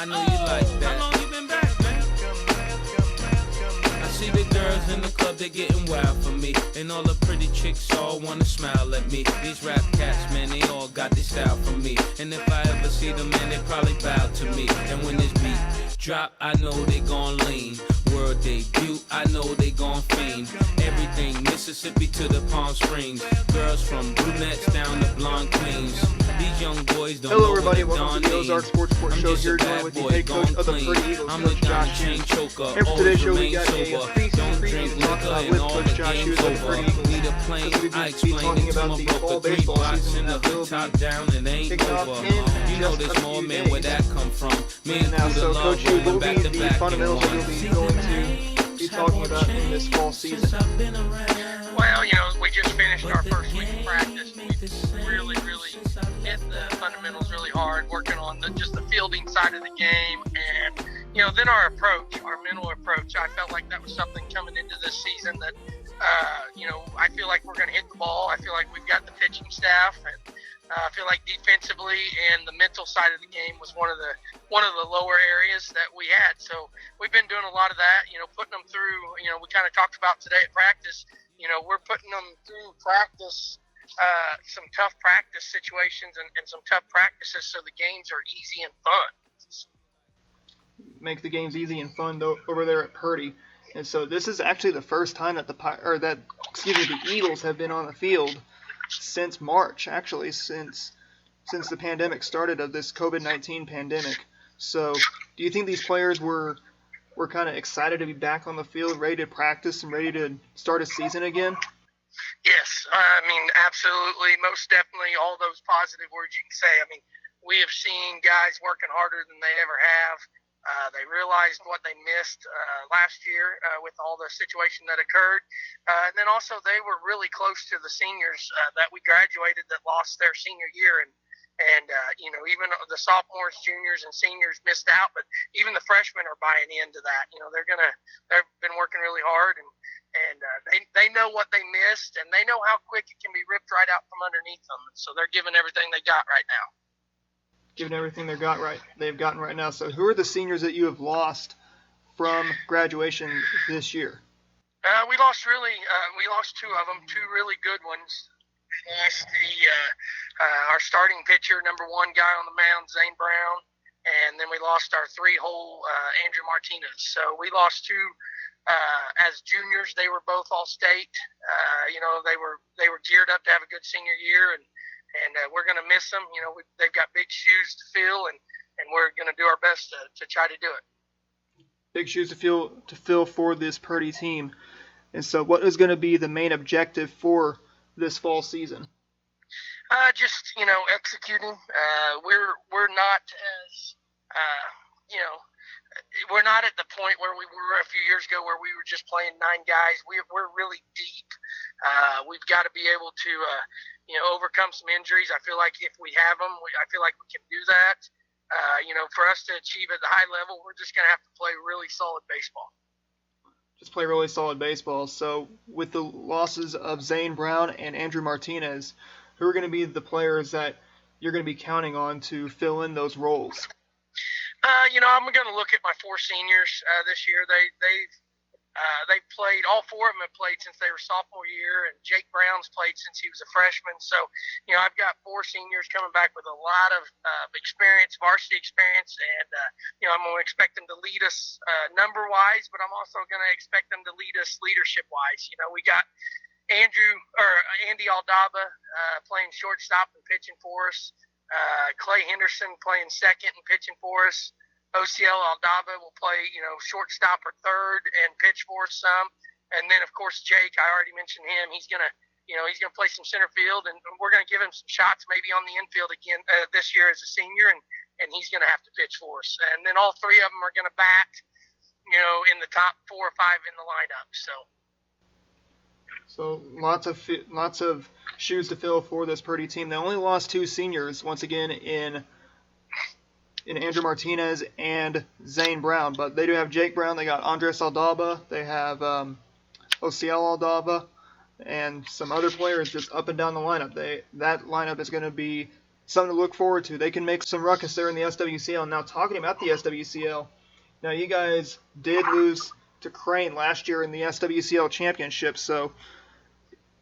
I know you like that. How long you been back, man? I see the girls in the club, they getting wild for me. And all the pretty chicks all wanna smile at me. These rap cats, man, they all got this style from me. And if I ever see them, man, they probably bow to me. And when this beat drop, I know they gon' lean. World debut, I know they gon' fiend. Everything Mississippi to the Palm Springs. Girls from brunettes down to blonde queens. These young boys don't Hello know everybody, what welcome to the Ozarks Sports Report Show here, joined with the head coach of the Purdy Eagles, Coach Josh Hughes. And for today's show, we got a preseason preview to talk about with Coach Josh Hughes of the Purdy Eagles. So we're going to be talking about the fall baseball season that will be kicking off in just a few days. And now, so Coach Hughes, what will be the fundamentals that you'll be going to be talking about in this fall season? Well, we just finished our first week of practice. We really hit the fundamentals really hard, working on just the fielding side of the game. And, then our mental approach, I felt like that was something coming into this season that, I feel like we're going to hit the ball. I feel like we've got the pitching staff, and I feel like defensively and the mental side of the game was one of the lower areas that we had. So we've been doing a lot of that, putting them through, we kind of talked about today at practice, we're putting them through practice, some tough practice situations and some tough practices so the games are easy and fun. Make the games easy and fun over there at Purdy. And so this is actually the first time that the Eagles have been on the field since March, actually, since the pandemic started, of this COVID-19 pandemic. So do you think these players were kind of excited to be back on the field, ready to practice and ready to start a season again? Yes, absolutely, most definitely, all those positive words you can say. We have seen guys working harder than they ever have. They realized what they missed last year with all the situation that occurred. And then also they were really close to the seniors that we graduated that lost their senior year. And even the sophomores, juniors, and seniors missed out, but even the freshmen are buying into that. They've been working really hard, and they know what they missed, and they know how quick it can be ripped right out from underneath them. So they're giving everything they got right now. Giving everything they've gotten right now. So who are the seniors that you have lost from graduation this year? We lost two of them, two really good ones. We lost our starting pitcher, number one guy on the mound, Zane Brown, and then we lost our three-hole Andrew Martinez. So we lost two as juniors. They were both All-State. They were geared up to have a good senior year, and we're going to miss them. They've got big shoes to fill, and we're going to do our best to try to do it. Big shoes to fill for this Purdy team. And so what is going to be the main objective for this fall season? Just executing. We're not as we're not at the point where we were a few years ago where we were just playing 9 guys. We're really deep. We've got to be able to overcome some injuries. I feel like if we have them, I feel like we can do that. For us to achieve at the high level, we're just going to have to play really solid baseball. Just play really solid baseball. So with the losses of Zane Brown and Andrew Martinez, who are going to be the players that you're going to be counting on to fill in those roles? I'm going to look at my 4 seniors this year. They've played, all 4 of them have played since they were sophomore year, and Jake Brown's played since he was a freshman. So, I've got 4 seniors coming back with a lot of experience, varsity experience, and, I'm going to expect them to lead us number-wise, but I'm also going to expect them to lead us leadership-wise. We got Andy Aldaba playing shortstop and pitching for us. Clay Henderson playing second and pitching for us. OCL Aldaba will play, shortstop or third and pitch for us some. And then, of course, Jake, I already mentioned him. He's gonna play some center field, and we're gonna give him some shots maybe on the infield again this year as a senior, and he's gonna have to pitch for us. And then all 3 of them are gonna bat, in the top 4 or 5 in the lineup. So lots of shoes to fill for this Purdy team. They only lost 2 seniors once again in Andrew Martinez and Zane Brown, but they do have Jake Brown. They got Andres Aldaba. They have OCL Aldaba and some other players just up and down the lineup. That lineup is going to be something to look forward to. They can make some ruckus there in the SWCL. Now, talking about the SWCL, now you guys did lose to Crane last year in the SWCL championship, so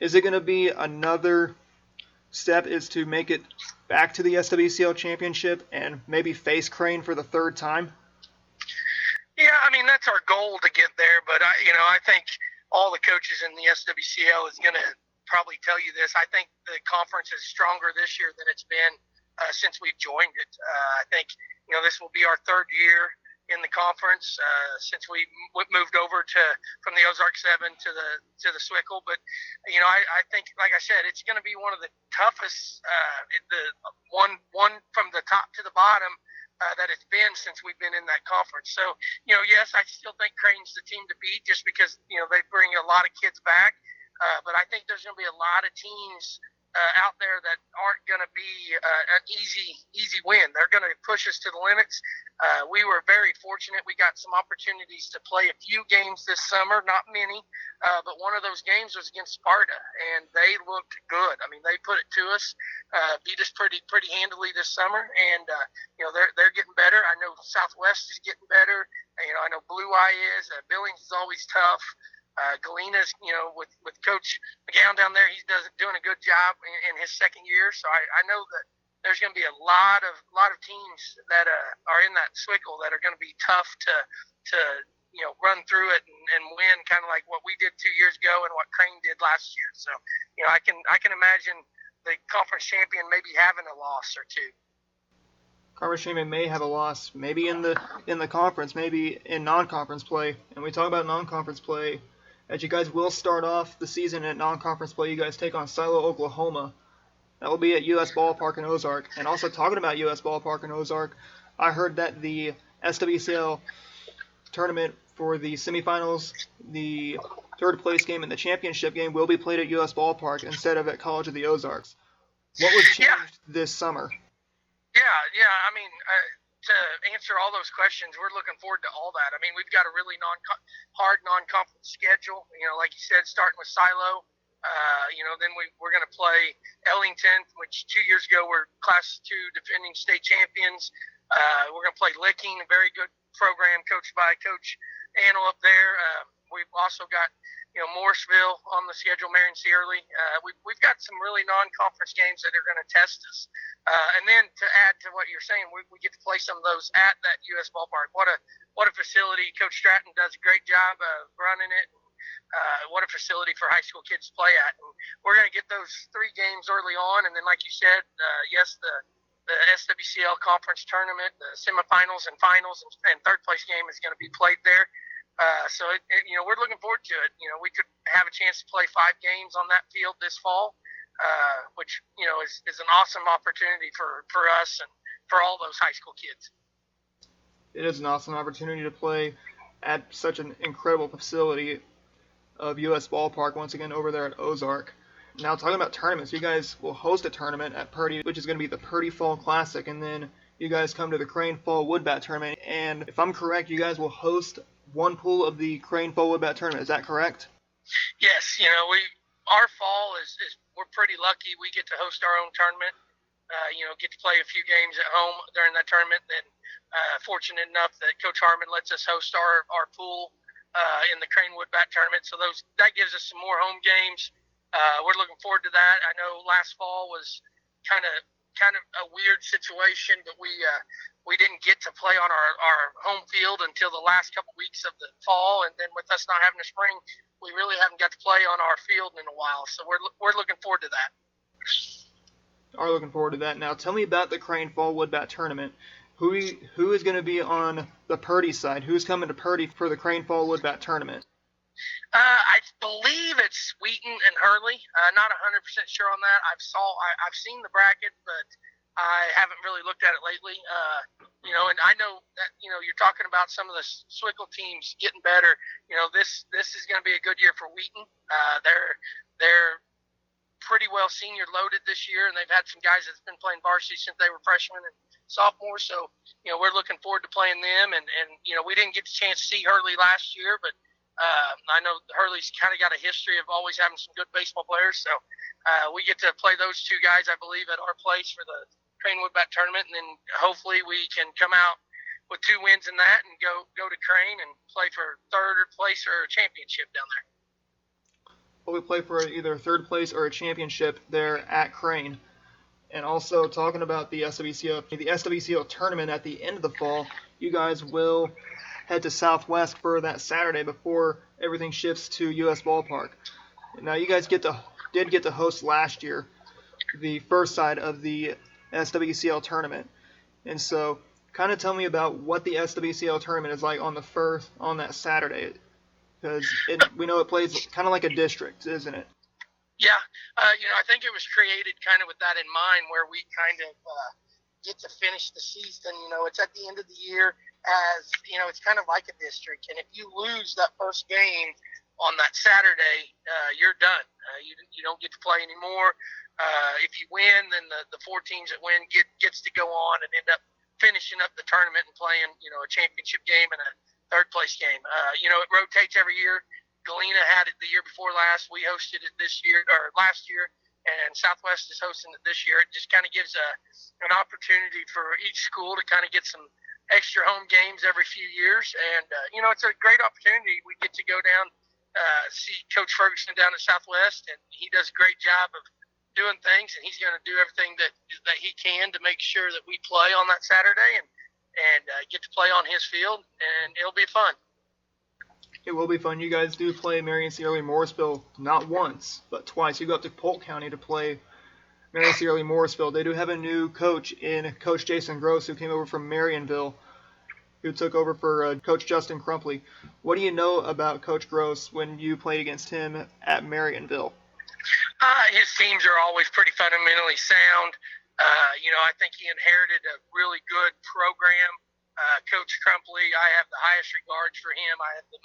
is it going to be another step is to make it back to the SWCL championship and maybe face Crane for the third time? Yeah, I mean, that's our goal to get there, but I think all the coaches in the SWCL is going to probably tell you this. I think the conference is stronger this year than it's been since we've joined it. I think, this will be our third year in the conference since we moved over from the Ozarks 7 to the Swickle. But I think, like I said, it's going to be one of the toughest, the one from the top to the bottom that it's been since we've been in that conference. So yes, I still think Crane's the team to beat just because they bring a lot of kids back. But I think there's going to be a lot of teams out there that aren't going to be an easy win. They're going to push us to the limits. We were very fortunate. We got some opportunities to play a few games this summer, not many, but one of those games was against Sparta, and they looked good. I mean, they put it to us, beat us pretty handily this summer, and they're getting better. I know Southwest is getting better. I know Blue Eye is. Billings is always tough. Galena's, with Coach McGowan down there, he's doing a good job in his second year. So I know that there's going to be a lot of teams that are in that Swickle that are going to be tough to run through it and win, kind of like what we did 2 years ago and what Crane did last year. So I can imagine the conference champion maybe having a loss or two. Conference champion may have a loss, maybe in the conference, maybe in non-conference play. And we talk about non-conference play. As you guys will start off the season at non-conference play, you guys take on Silo, Oklahoma. That will be at U.S. Ballpark in Ozark. And also talking about U.S. Ballpark in Ozark, I heard that the SWCL tournament for the semifinals, the third place game, and the championship game will be played at U.S. Ballpark instead of at College of the Ozarks. What was changed this summer? Yeah. I mean, to answer all those questions, we're looking forward to all that. I mean, we've got a really hard non-conference schedule. Like you said, starting with Silo. Then we're going to play Ellington, which 2 years ago were Class 2 defending state champions. We're going to play Licking, a very good program coached by Coach Anno up there. We've also got Morrisville on the schedule, Marion Searly. We've got some really non-conference games that are going to test us. And then to add to what you're saying, we get to play some of those at that U.S. Ballpark. What a facility. Coach Stratton does a great job of running it. What a facility for high school kids to play at. And we're going to get those 3 games early on. And then, like you said, yes, the SWCL conference tournament, the semifinals and finals and third place game is going to be played there. So we're looking forward to it. We could have a chance to play 5 games on that field this fall, which is an awesome opportunity for us and for all those high school kids. It is an awesome opportunity to play at such an incredible facility of U.S. Ballpark once again over there at Ozark. Now talking about tournaments, you guys will host a tournament at Purdy, which is going to be the Purdy Fall Classic, and then you guys come to the Crane Fall Woodbat Tournament. And if I'm correct, you guys will host one pool of the Crane Fall Woodbat Tournament. Is that correct? Yes. Our fall is we're pretty lucky. We get to host our own tournament. Get to play a few games at home during that tournament. Then fortunate enough that Coach Harmon lets us host our pool in the Crane Woodbat Tournament. So that gives us some more home games. We're looking forward to that. I know last fall was kind of a weird situation, but we didn't get to play on our home field until the last couple weeks of the fall, and then with us not having a spring, we really haven't got to play on our field in a while. So we're looking forward to that. Are looking forward to that. Now tell me about the Crane Fall Woodbat Tournament. Who is going to be on the Purdy side? Who's coming to Purdy for the Crane Fall Woodbat Tournament? I believe it's Wheaton and Hurley. Not 100% sure on that. I've seen the bracket, but I haven't really looked at it lately. And I know that you're talking about some of the Swickle teams getting better. This is going to be a good year for Wheaton. They're pretty well senior loaded this year, and they've had some guys that's been playing varsity since they were freshmen and sophomores. So we're looking forward to playing them. And we didn't get the chance to see Hurley last year, but I know Hurley's kind of got a history of always having some good baseball players, so we get to play those 2 guys, I believe, at our place for the Crane Woodbat tournament, and then hopefully we can come out with 2 wins in that and go to Crane and play for 3rd place or a championship down there. Well, we play for either 3rd place or a championship there at Crane. And also talking about the SWCO tournament at the end of the fall, you guys will head to Southwest for that Saturday before everything shifts to US Ballpark. Now, you guys did get to host last year the first side of the SWCL tournament. And so, kind of tell me about what the SWCL tournament is like on that Saturday, because we know it plays kind of like a district, isn't it? Yeah, I think it was created kind of with that in mind, where we kind of get to finish the season. It's at the end of the year, as it's kind of like a district, and if you lose that first game on that Saturday, you're done. You don't get to play anymore. If you win, then the 4 teams that win gets to go on and end up finishing up the tournament and playing, a championship game and a 3rd place game. It rotates every year. Galena had it the year before last. We hosted it last year, and Southwest is hosting it this year. It just kind of gives an opportunity for each school to kind of get some extra home games every few years. And, it's a great opportunity. We get to go down, see Coach Ferguson down at Southwest, and he does a great job of doing things, and he's going to do everything that he can to make sure that we play on that Saturday and get to play on his field, and it'll be fun. It will be fun. You guys do play Marion Sierra Morrisville not once, but twice. You go up to Polk County to play Marion Sierra Morrisville. They do have a new coach in Coach Jason Gross, who came over from Marionville, who took over for Coach Justin Crumpley. What do you know about Coach Gross when you played against him at Marionville? His teams are always pretty fundamentally sound. I think he inherited a really good program. Coach Crumpley, I have the highest regards for him. I have the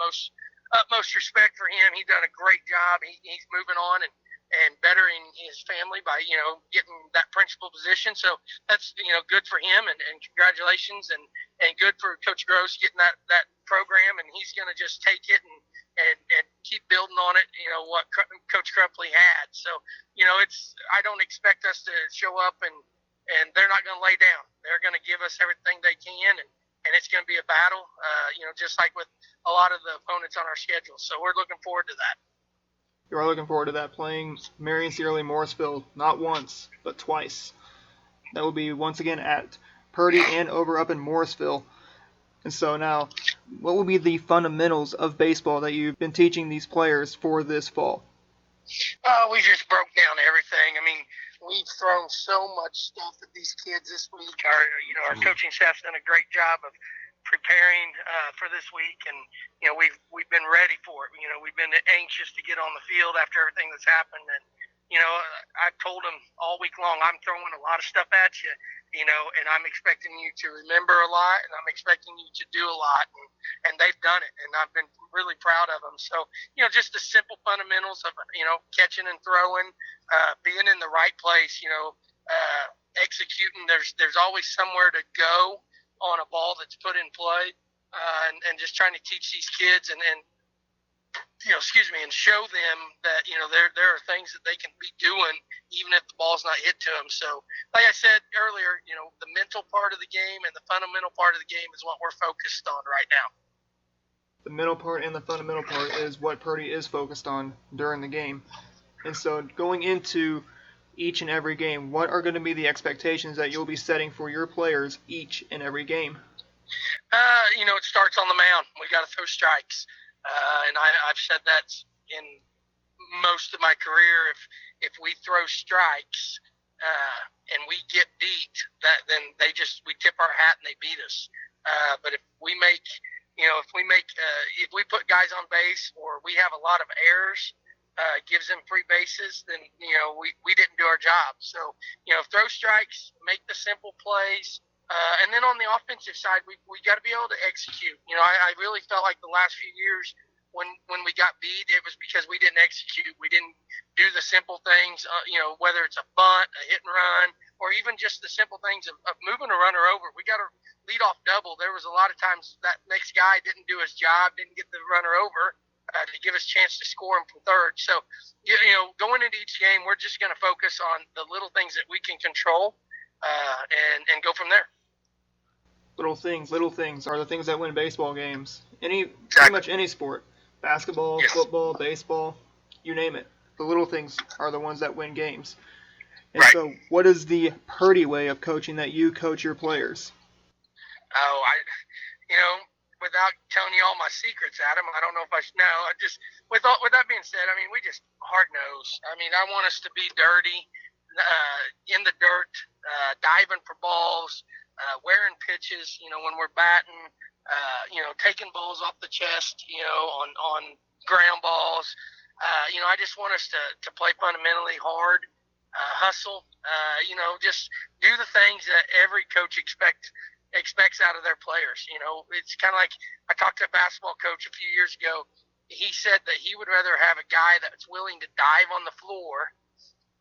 utmost respect for him. He's done a great job. He's moving on and bettering his family by, getting that principal position. So that's, good for him, and congratulations, and good for Coach Gross getting that program, and he's going to just take it and keep building on it, what Coach Crumpley had. So, I don't expect us to show up and they're not going to lay down. They're going to give us everything they can, and it's going to be a battle, just like with a lot of the opponents on our schedule. So we're looking forward to that. You are looking forward to that, playing Marion Sierra Morrisville not once, but twice. That will be once again at Purdy and over up in Morrisville. And so now, what will be the fundamentals of baseball that you've been teaching these players for this fall? We just broke down everything. I mean, we've thrown so much stuff at these kids this week. Our coaching staff's done a great job of preparing for this week, and we've been ready for it. We've been anxious to get on the field after everything that's happened, and I've told them all week long, I'm throwing a lot of stuff at you, and I'm expecting you to remember a lot, and I'm expecting you to do a lot, and they've done it, and I've been really proud of them. So, just the simple fundamentals of, catching and throwing, being in the right place, executing. There's always somewhere to go on a ball that's put in play, and just trying to teach these kids and show them that, there are things that they can be doing even if the ball's not hit to them. So, like I said earlier, the mental part of the game and the fundamental part of the game is what we're focused on right now. The middle part and the fundamental part is what Purdy is focused on during the game. And so, going into each and every game, what are going to be the expectations that you'll be setting for your players each and every game? It starts on the mound. We got to throw strikes. And I've said that in most of my career. If we throw strikes and we get beat, then we tip our hat and they beat us. But if we put guys on base, or we have a lot of errors, gives them free bases, then we didn't do our job. So throw strikes, make the simple plays. And then on the offensive side, we got to be able to execute. I really felt like the last few years when we got beat, it was because we didn't execute. We didn't do the simple things, whether it's a bunt, a hit and run, or even just the simple things of moving a runner over. We got a leadoff double. There was a lot of times that next guy didn't do his job, didn't get the runner over to give us a chance to score him from third. So, going into each game, we're just going to focus on the little things that we can control. and go from there. Little things are the things that win baseball games. Pretty Exactly. much any sport, basketball, Yes. football, baseball, you name it. The little things are the ones that win games. And Right. so, what is the Purdy way of coaching that you coach your players? Oh, without telling you all my secrets, Adam, I don't know if I should. No, I just with that being said, I mean, we just hard nose. I mean, I want us to be dirty, in the dirt, diving for balls, wearing pitches. When we're batting, taking balls off the chest. On ground balls. I just want us to play fundamentally hard, hustle. Just do the things that every coach expects out of their players. It's kind of like I talked to a basketball coach a few years ago. He said that he would rather have a guy that's willing to dive on the floor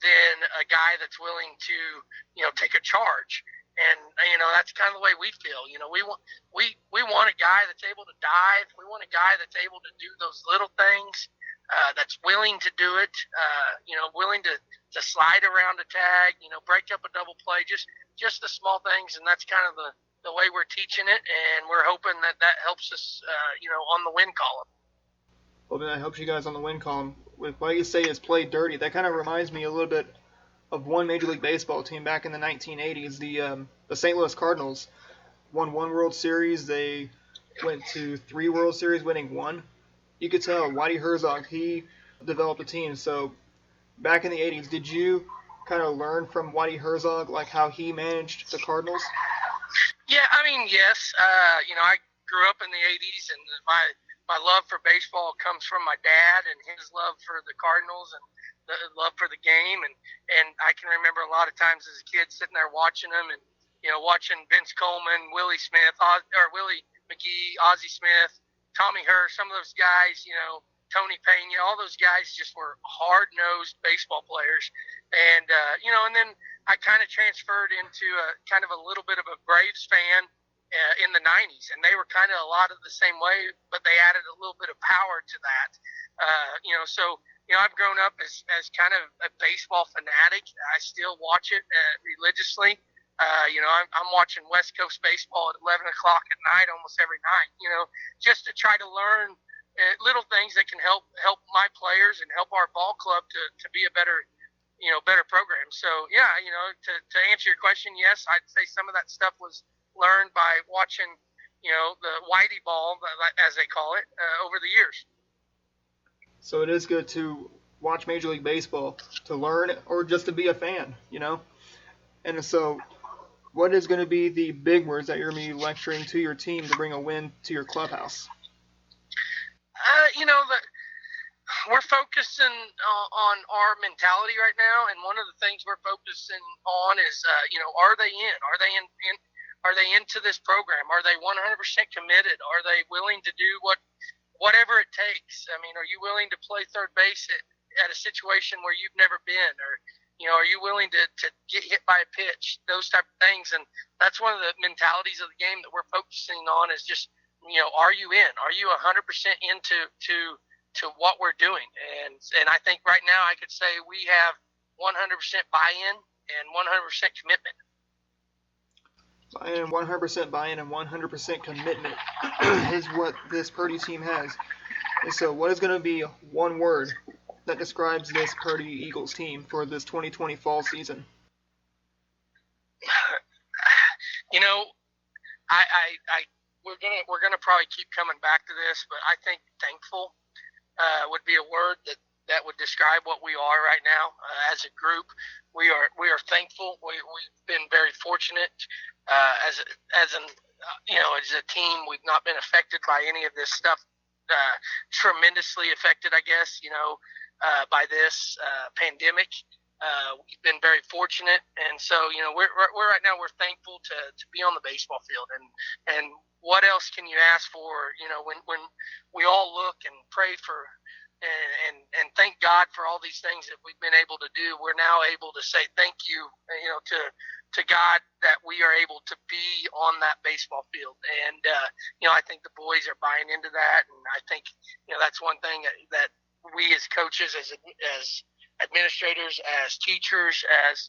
than a guy that's willing to, take a charge. And that's kind of the way we feel. We want a guy that's able to dive. We want a guy that's able to do those little things. That's willing to do it. Willing to slide around a tag. Break up a double play. Just the small things, and that's kind of the way we're teaching it, and we're hoping that helps us, on the win column. Well, that helps you guys on the win column. With what you say is play dirty, that kind of reminds me a little bit of one Major League Baseball team back in the 1980s. The St. Louis Cardinals won one World Series. They went to 3 World Series, winning 1. You could tell Whitey Herzog, he developed a team. So back in the 80s, did you kind of learn from Whitey Herzog, like how he managed the Cardinals? Yeah, I mean, yes. I grew up in the 80s, and my love for baseball comes from my dad and his love for the Cardinals and the love for the game. And I can remember a lot of times as a kid sitting there watching them and, watching Vince Coleman, Willie McGee, Ozzie Smith, Tommy Hurst, some of those guys, Tony Pena, all those guys just were hard-nosed baseball players. And, and then I kind of transferred into kind of a little bit of a Braves fan in the 90s, and they were kind of a lot of the same way, but they added a little bit of power to that. I've grown up as kind of a baseball fanatic. I still watch it religiously. I'm watching West Coast baseball at 11 o'clock at night almost every night, just to try to learn little things that can help my players and help our ball club to be a better program. So, yeah, to answer your question, yes, I'd say some of that stuff was learned by watching, the Whitey ball, as they call it, over the years. So it is good to watch Major League Baseball, to learn, or just to be a fan, And so what is going to be the big words that you're going to be lecturing to your team to bring a win to your clubhouse? We're focusing on our mentality right now, and one of the things we're focusing on is, are they in? Are they in? Are they into this program? Are they 100% committed? Are they willing to do whatever it takes? I mean, are you willing to play third base at a situation where you've never been, or are you willing to get hit by a pitch? Those type of things, and that's one of the mentalities of the game that we're focusing on. Is just, are you in? Are you 100% into what we're doing? And I think right now I could say we have 100% buy-in and 100% commitment. 100% buy-in and 100% commitment is what this Purdy team has. And so what is going to be one word that describes this Purdy Eagles team for this 2020 fall season? We're gonna probably keep coming back to this, but I think thankful would be a word that would describe what we are right now as a group. We are thankful. We've been very fortunate as a team. We've not been affected by any of this stuff. Tremendously affected, I guess, by this pandemic. We've been very fortunate, and so we're right now we're thankful to be on the baseball field, and what else can you ask for? When we all look and pray for and thank God for all these things that we've been able to do, we're now able to say thank you, to God that we are able to be on that baseball field, and I think the boys are buying into that, and I think that's one thing that we as coaches, as administrators, as teachers, as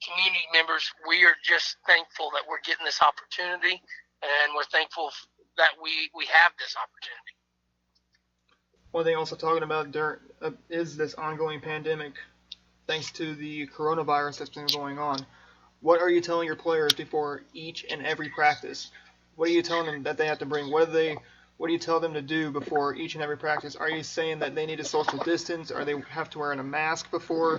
community members, we are just thankful that we're getting this opportunity, and we're thankful that we have this opportunity. One thing also talking about is this ongoing pandemic, thanks to the coronavirus that's been going on. What are you telling your players before each and every practice? What are you telling them that they have to bring? What do you tell them to do before each and every practice? Are you saying that they need to social distance? Are they have to wear a mask before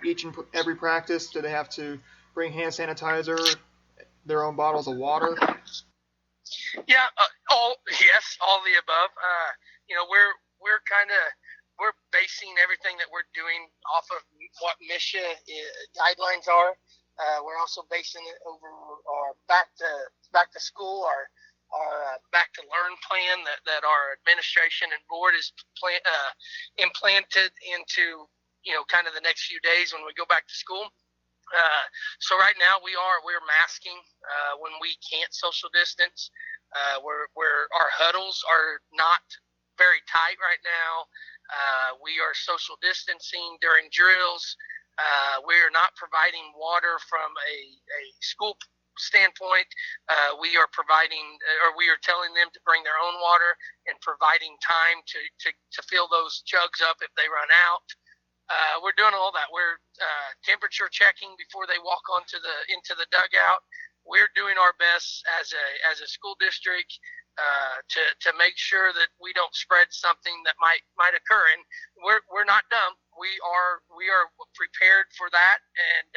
each and every practice? Do they have to bring hand sanitizer, their own bottles of water? Yeah, all the above. We're basing everything that we're doing off of what MSHA guidelines are. We're also basing it over our back to school, our back to learn plan that our administration and board is implanted into kind of the next few days when we go back to school. So right now we're masking when we can't social distance. We're our huddles are not very tight right now. We are social distancing during drills. We are not providing water from a school standpoint. We are telling them to bring their own water and providing time to fill those jugs up if they run out. We're doing all that. We're temperature checking before they walk into the dugout. We're doing our best as a school district to make sure that we don't spread something that might occur. And we're not dumb. We are prepared for that, and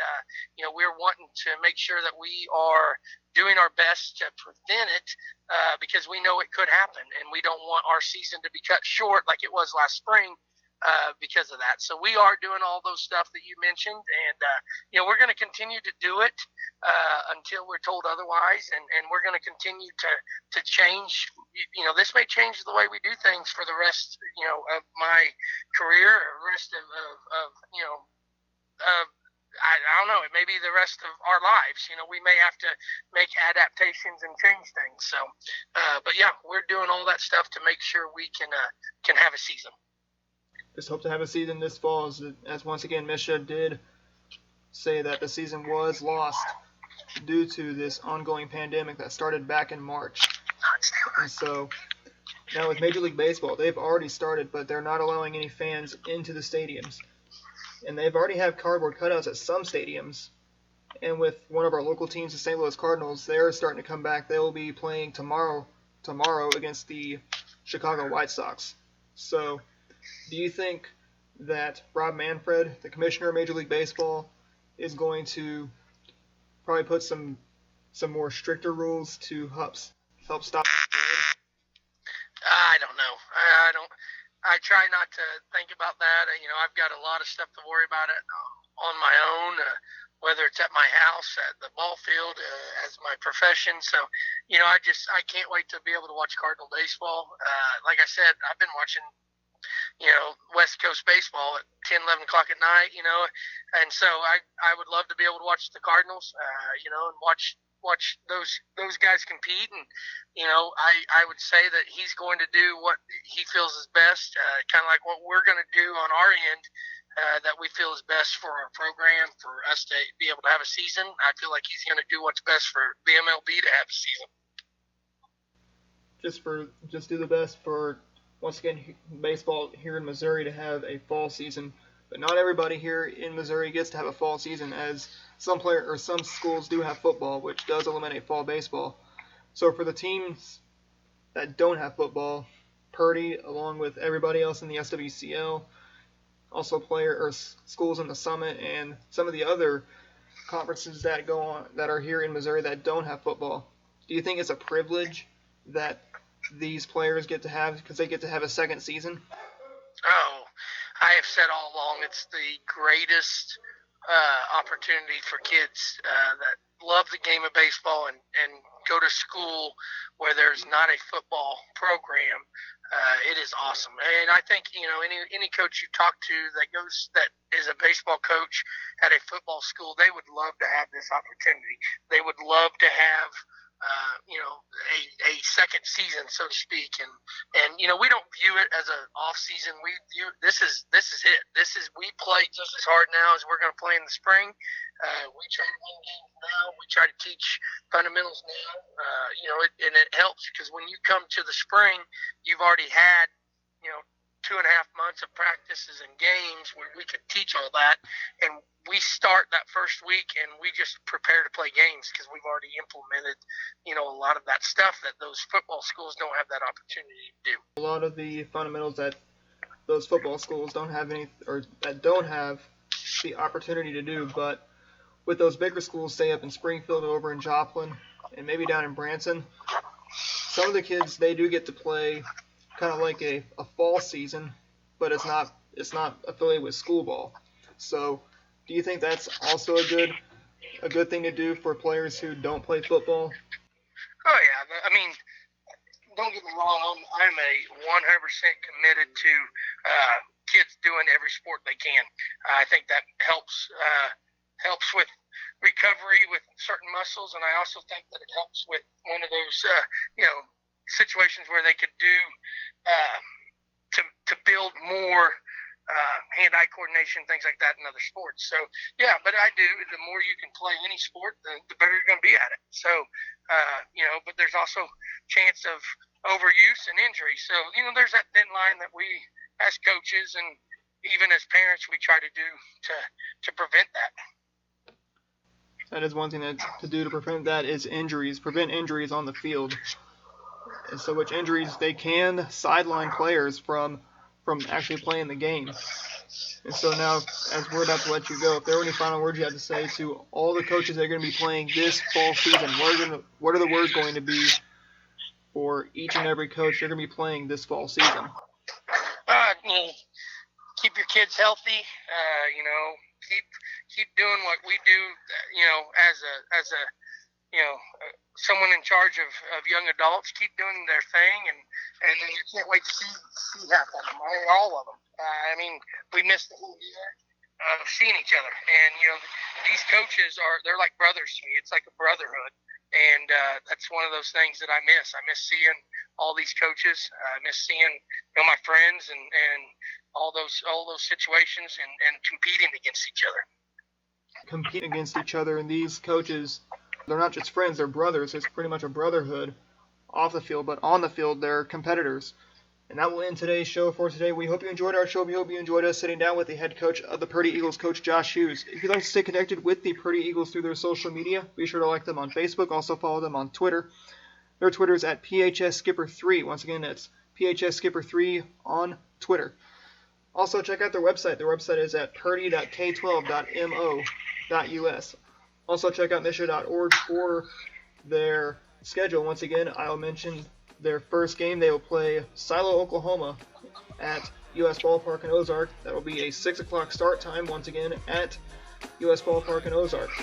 we're wanting to make sure that we are doing our best to prevent it because we know it could happen, and we don't want our season to be cut short like it was last spring. Because of that. So we are doing all those stuff that you mentioned, and we're going to continue to do it until we're told otherwise, and we're going to continue to change. This may change the way we do things for the rest of my career, or rest of I don't know, it may be the rest of our lives. We may have to make adaptations and change things. So but yeah, we're doing all that stuff to make sure we can have a season. Just hope to have a season this fall, as once again MSHA did say that the season was lost due to this ongoing pandemic that started back in March. And so now with Major League Baseball, they've already started, but they're not allowing any fans into the stadiums. And they've already have cardboard cutouts at some stadiums. And with one of our local teams, the St. Louis Cardinals, they're starting to come back. They will be playing tomorrow against the Chicago White Sox. So do you think that Rob Manfred, the commissioner of Major League Baseball, is going to probably put some more stricter rules to help stop the spread? I don't know. I try not to think about that. I've got a lot of stuff to worry about on my own, whether it's at my house, at the ball field, as my profession. So, I can't wait to be able to watch Cardinal baseball. Like I said, I've been watching West Coast baseball at 10, 11 o'clock at night, and so I would love to be able to watch the Cardinals, and watch those guys compete. And, I would say that he's going to do what he feels is best, kind of like what we're going to do on our end, that we feel is best for our program, for us to be able to have a season. I feel like he's going to do what's best for the MLB to have a season. Just do the best for, once again, baseball here in Missouri to have a fall season. But not everybody here in Missouri gets to have a fall season, as some schools do have football, which does eliminate fall baseball. So for the teams that don't have football, Purdy, along with everybody else in the SWCL, also schools in the Summit, and some of the other conferences that go on that are here in Missouri that don't have football, do you think it's a privilege that these players get to have because they get to have a second season? Oh, I have said all along, it's the greatest opportunity for kids that love the game of baseball and go to school where there's not a football program. It is awesome. And I think, any coach you talk to that is a baseball coach at a football school, they would love to have this opportunity. They would love to have a second season, so to speak, and we don't view it as an off season. We view this is it. We play just as hard now as we're going to play in the spring. We try to win games now. We try to teach fundamentals now. And it helps because when you come to the spring, you've already had 2.5 months of practices and games where we could teach all that, and we start that first week and we just prepare to play games because we've already implemented a lot of that stuff that those football schools don't have that opportunity to do. A lot of the fundamentals that those football schools don't have the opportunity to do, but with those bigger schools, say up in Springfield, over in Joplin, and maybe down in Branson, some of the kids, they do get to play kind of like a fall season, but it's not affiliated with school ball. So do you think that's also a good thing to do for players who don't play football? Oh yeah, I mean, don't get me wrong, I'm a 100% committed to kids doing every sport they can. I think that helps with recovery with certain muscles, and I also think that it helps with one of those situations where they could do to build more hand-eye coordination, things like that in other sports. So yeah, but I do. The more you can play any sport, the better you're going to be at it. So but there's also chance of overuse and injury. So there's that thin line that we as coaches and even as parents we try to do to prevent that. That is one thing to do to prevent that is prevent injuries on the field. And so which injuries they can sideline players from actually playing the game. And so now, as we're about to let you go, if there were any final words you had to say to all the coaches that are going to be playing this fall season, what are the words going to be for each and every coach they're going to be playing this fall season? Keep your kids healthy. Keep doing what we do. As a someone in charge of young adults, keep doing their thing, and you can't wait to see half of them, all of them. We missed the whole year of seeing each other, and these coaches they're like brothers to me. It's like a brotherhood, and that's one of those things that I miss. I miss seeing all these coaches. I miss seeing my friends and all those situations and competing against each other. Competing against each other, and these coaches, they're not just friends, they're brothers. It's pretty much a brotherhood off the field, but on the field, they're competitors. And that will end today's show for today. We hope you enjoyed our show. We hope you enjoyed us sitting down with the head coach of the Purdy Eagles, Coach Josh Hughes. If you'd like to stay connected with the Purdy Eagles through their social media, be sure to like them on Facebook. Also follow them on Twitter. Their Twitter is at PHSskipper3. Once again, that's PHSskipper3 on Twitter. Also, check out their website. Their website is at purdy.k12.mo.us. Also, check out Misha.org for their schedule. Once again, I'll mention their first game. They will play Silo, Oklahoma at U.S. Ballpark in Ozarks. That will be a 6 o'clock start time, once again, at U.S. Ballpark in Ozarks.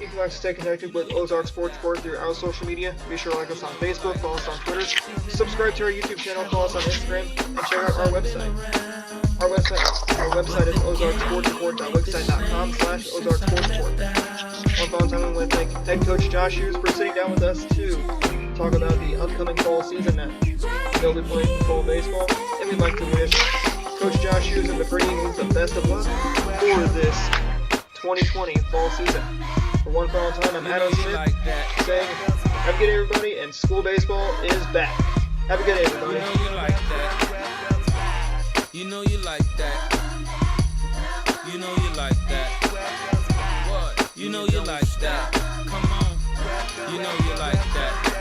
If you'd like to stay connected with Ozark Sports Report through our social media, be sure to like us on Facebook, follow us on Twitter, subscribe to our YouTube channel, follow us on Instagram, and check out our website. Our website is ozarksportsreport.wixsite.com/ozarksportsreport. One final time, I want to thank Head Coach Josh Hughes for sitting down with us to talk about the upcoming fall season that they'll be playing fall baseball. And we'd like to wish Coach Josh Hughes and the Purdy Eagles the best of luck for this 2020 fall season. For one final time, I'm Adam Smith saying, have a good day, everybody, and school baseball is back. Have a good day, everybody. You know you like that. You know you like that. What? You know you like that. Come on. You know you like that.